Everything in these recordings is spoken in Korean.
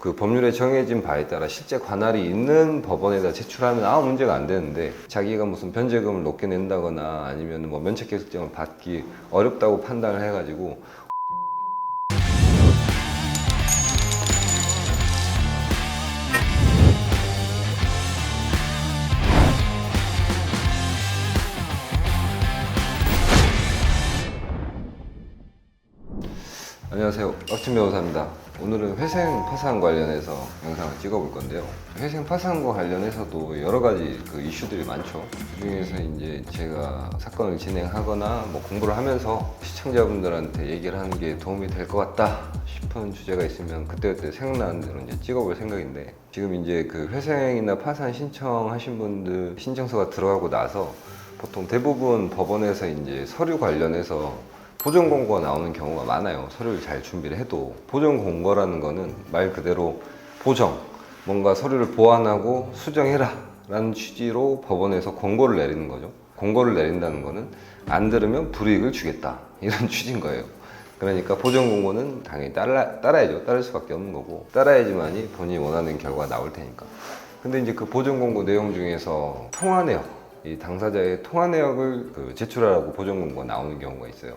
그 법률에 정해진 바에 따라 실제 관할이 있는 법원에다 제출하면 아무 문제가 안 되는데, 자기가 무슨 변제금을 높게 낸다거나 아니면 뭐 면책개설증을 받기 어렵다고 판단을 해가지고 안녕하세요, 빡친 변호사입니다. 오늘은 회생 파산 관련해서 영상을 찍어볼 건데요. 회생 파산과 관련해서도 여러 가지 그 이슈들이 많죠. 그 중에서 이제 제가 사건을 진행하거나 뭐 공부를 하면서 시청자분들한테 얘기를 하는 게 도움이 될 것 같다 싶은 주제가 있으면 그때그때 생각나는 대로 이제 찍어볼 생각인데, 지금 이제 그 회생이나 파산 신청하신 분들 신청서가 들어가고 나서 보통 대부분 법원에서 이제 서류 관련해서 보정 공고가 나오는 경우가 많아요. 서류를 잘 준비를 해도. 보정 공고라는 거는 말 그대로 보정, 뭔가 서류를 보완하고 수정해라 라는 취지로 법원에서 권고를 내리는 거죠. 권고를 내린다는 거는 안 들으면 불이익을 주겠다, 이런 취지인 거예요. 그러니까 보정 공고는 당연히 따라야죠. 따를 수밖에 없는 거고, 따라야지만이 본인이 원하는 결과가 나올 테니까. 근데 이제 그 보정 공고 내용 중에서 통화 내역, 이 당사자의 통화 내역을 제출하라고 보정 공고가 나오는 경우가 있어요.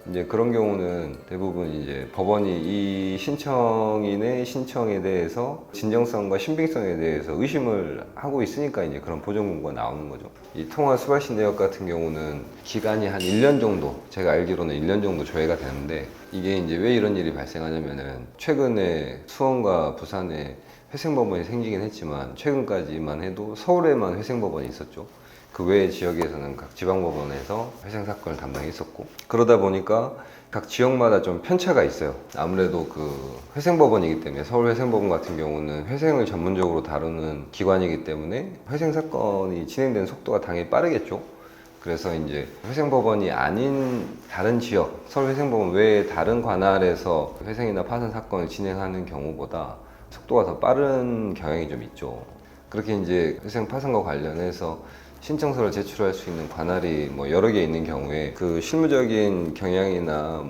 이제 그런 경우는 대부분 이제 법원이 이 신청인의 신청에 대해서 진정성과 신빙성에 대해서 의심을 하고 있으니까 이제 그런 보정 공고가 나오는 거죠. 이 통화 수발신 내역 같은 경우는 기간이 한 1년 정도, 제가 알기로는 1년 정도 조회가 되는데, 이게 이제 왜 이런 일이 발생하냐면은 최근에 수원과 부산에 회생법원이 생기긴 했지만 최근까지만 해도 서울에만 회생법원이 있었죠. 그 외의 지역에서는 각 지방법원에서 회생사건을 담당했었고, 그러다 보니까 각 지역마다 좀 편차가 있어요. 아무래도 그 회생법원이기 때문에, 서울 회생법원 같은 경우는 회생을 전문적으로 다루는 기관이기 때문에 회생사건이 진행되는 속도가 당연히 빠르겠죠. 그래서 이제 회생법원이 아닌 다른 지역, 서울 회생법원 외에 다른 관할에서 회생이나 파산 사건을 진행하는 경우보다 속도가 더 빠른 경향이 좀 있죠. 그렇게 이제 회생 파산과 관련해서 신청서를 제출할 수 있는 관할이 뭐 여러 개 있는 경우에 그 실무적인 경향이나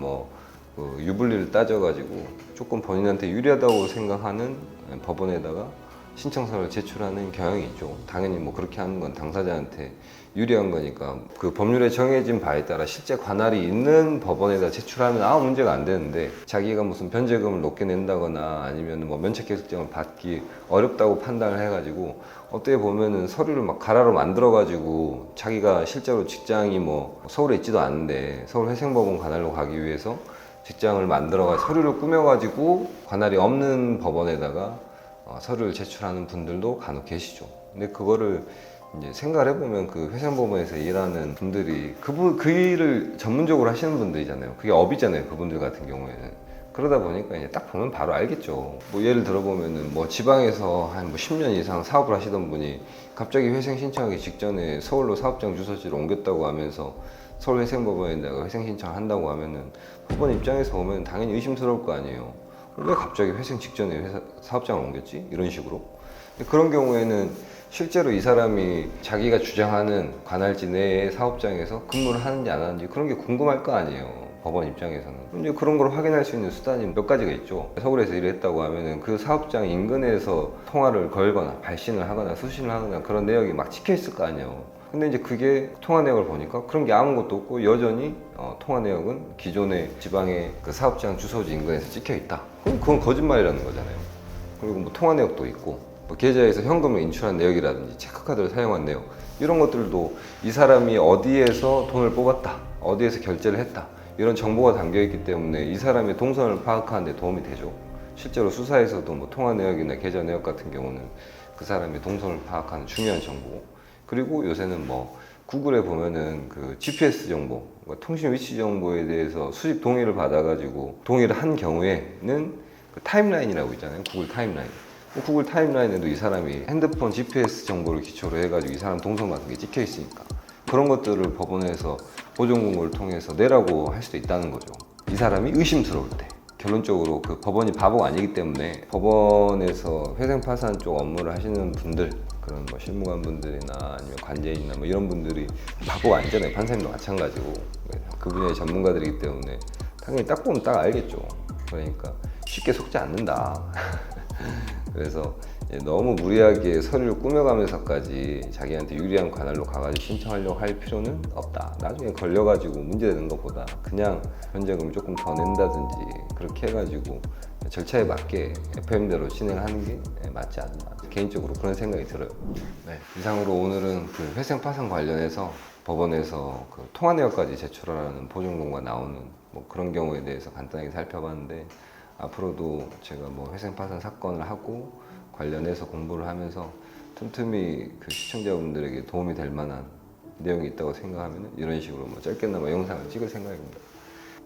그 유불리를 따져가지고 조금 본인한테 유리하다고 생각하는 법원에다가 신청서를 제출하는 경향이 있죠. 당연히 뭐 그렇게 하는 건 당사자한테 유리한 거니까, 그 법률에 정해진 바에 따라 실제 관할이 있는 법원에다 제출하면 아무 문제가 안 되는데, 자기가 무슨 변제금을 높게 낸다거나 아니면 뭐 면책개설증을 받기 어렵다고 판단을 해가지고 어떻게 보면은 서류를 막 가라로 만들어가지고, 자기가 실제로 직장이 뭐 서울에 있지도 않은데 서울 회생법원 관할로 가기 위해서 직장을 만들어가 서류를 꾸며가지고 관할이 없는 법원에다가 서류를 제출하는 분들도 간혹 계시죠. 근데 그거를 이제 생각을 해보면 그 회생법원에서 일하는 분들이 그 일을 전문적으로 하시는 분들이잖아요. 그게 업이잖아요, 그분들 같은 경우에는. 그러다 보니까 이제 딱 보면 바로 알겠죠. 뭐 예를 들어보면은 뭐 지방에서 한 뭐 10년 이상 사업을 하시던 분이 갑자기 회생 신청하기 직전에 서울로 사업장 주소지를 옮겼다고 하면서 서울 회생법원에다가 회생 신청한다고 하면은 법원 입장에서 보면 당연히 의심스러울 거 아니에요. 왜 갑자기 회생 직전에 사업장을 옮겼지? 이런 식으로. 그런 경우에는 실제로 이 사람이 자기가 주장하는 관할지 내의 사업장에서 근무를 하는지 안 하는지 그런 게 궁금할 거 아니에요, 법원 입장에서는. 이제 그런 걸 확인할 수 있는 수단이 몇 가지가 있죠. 서울에서 일을 했다고 하면은 그 사업장 인근에서 통화를 걸거나 발신을 하거나 수신을 하거나 그런 내역이 막 찍혀 있을 거 아니에요. 근데 이제 그게 통화 내역을 보니까 그런 게 아무것도 없고 여전히 통화 내역은 기존의 지방의 그 사업장 주소지 인근에서 찍혀 있다. 그럼 그건 거짓말이라는 거잖아요. 그리고 뭐 통화 내역도 있고, 뭐 계좌에서 현금을 인출한 내역이라든지 체크카드를 사용한 내역, 이런 것들도 이 사람이 어디에서 돈을 뽑았다, 어디에서 결제를 했다, 이런 정보가 담겨 있기 때문에 이 사람의 동선을 파악하는 데 도움이 되죠. 실제로 수사에서도 뭐 통화 내역이나 계좌 내역 같은 경우는 그 사람의 동선을 파악하는 중요한 정보. 그리고 요새는 뭐 구글에 보면은 그 GPS 정보, 통신 위치 정보에 대해서 수집 동의를 받아가지고 동의를 한 경우에는 그 타임라인이라고 있잖아요, 구글 타임라인. 구글 타임라인에도 이 사람이 핸드폰 GPS 정보를 기초로 해가지고 이 사람 동선 같은 게 찍혀 있으니까 그런 것들을 법원에서 보정 공고를 통해서 내라고 할 수도 있다는 거죠. 이 사람이 의심스러울 때. 결론적으로 그 법원이 바보가 아니기 때문에 법원에서 회생파산 쪽 업무를 하시는 분들, 그런 뭐 실무관 분들이나 아니면 관제인이나 뭐 이런 분들이 바보가 아니잖아요. 판사님도 마찬가지고 그 분야의 전문가들이기 때문에 당연히 딱 보면 딱 알겠죠. 그러니까 쉽게 속지 않는다. 그래서 너무 무리하게 서류를 꾸며가면서까지 자기한테 유리한 관할로 가가지고 신청하려고 할 필요는 없다. 나중에 걸려가지고 문제되는 것보다 그냥 현재금 조금 더 낸다든지 그렇게 해가지고 절차에 맞게 FM대로 진행하는 게 맞지 않나. 개인적으로 그런 생각이 들어요. 네, 이상으로 오늘은 그 회생 파산 관련해서 법원에서 그 통화 내역까지 제출하라는 보증금과 나오는 뭐 그런 경우에 대해서 간단하게 살펴봤는데, 앞으로도 제가 뭐 회생 파산 사건을 하고 관련해서 공부를 하면서 틈틈이 그 시청자분들에게 도움이 될 만한 내용이 있다고 생각하면 이런 식으로 뭐 짧게나마 영상을 찍을 생각입니다.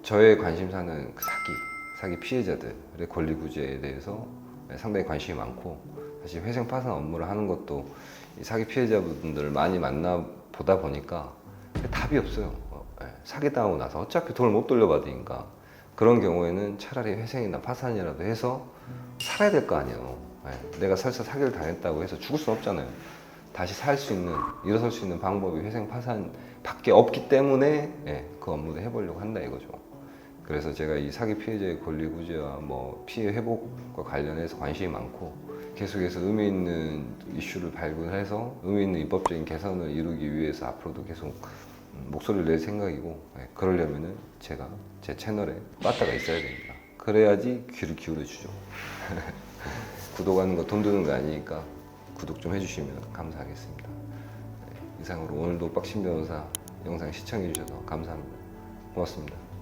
저의 관심사는 그 사기 피해자들의 권리 구제에 대해서 상당히 관심이 많고, 사실 회생 파산 업무를 하는 것도 이 사기 피해자분들을 많이 만나보다 보니까 답이 없어요. 사기당하고 나서 어차피 돈을 못 돌려받으니까 그런 경우에는 차라리 회생이나 파산이라도 해서 살아야 될 거 아니에요. 내가 설사 사기를 당했다고 해서 죽을 순 없잖아요. 다시 살 수 있는, 일어설 수 있는 방법이 회생 파산 밖에 없기 때문에 그 업무도 해보려고 한다 이거죠. 그래서 제가 이 사기 피해자의 권리 구제와 뭐 피해 회복과 관련해서 관심이 많고, 계속해서 의미 있는 이슈를 발굴해서 의미 있는 입법적인 개선을 이루기 위해서 앞으로도 계속 목소리를 낼 생각이고, 그러려면은 제가 제 채널에 빠따가 있어야 됩니다. 그래야지 귀를 기울여 주죠. 구독하는 거 돈 드는 거 아니니까 구독 좀 해주시면 감사하겠습니다. 이상으로 오늘도 빡신 변호사 영상 시청해 주셔서 감사합니다. 고맙습니다.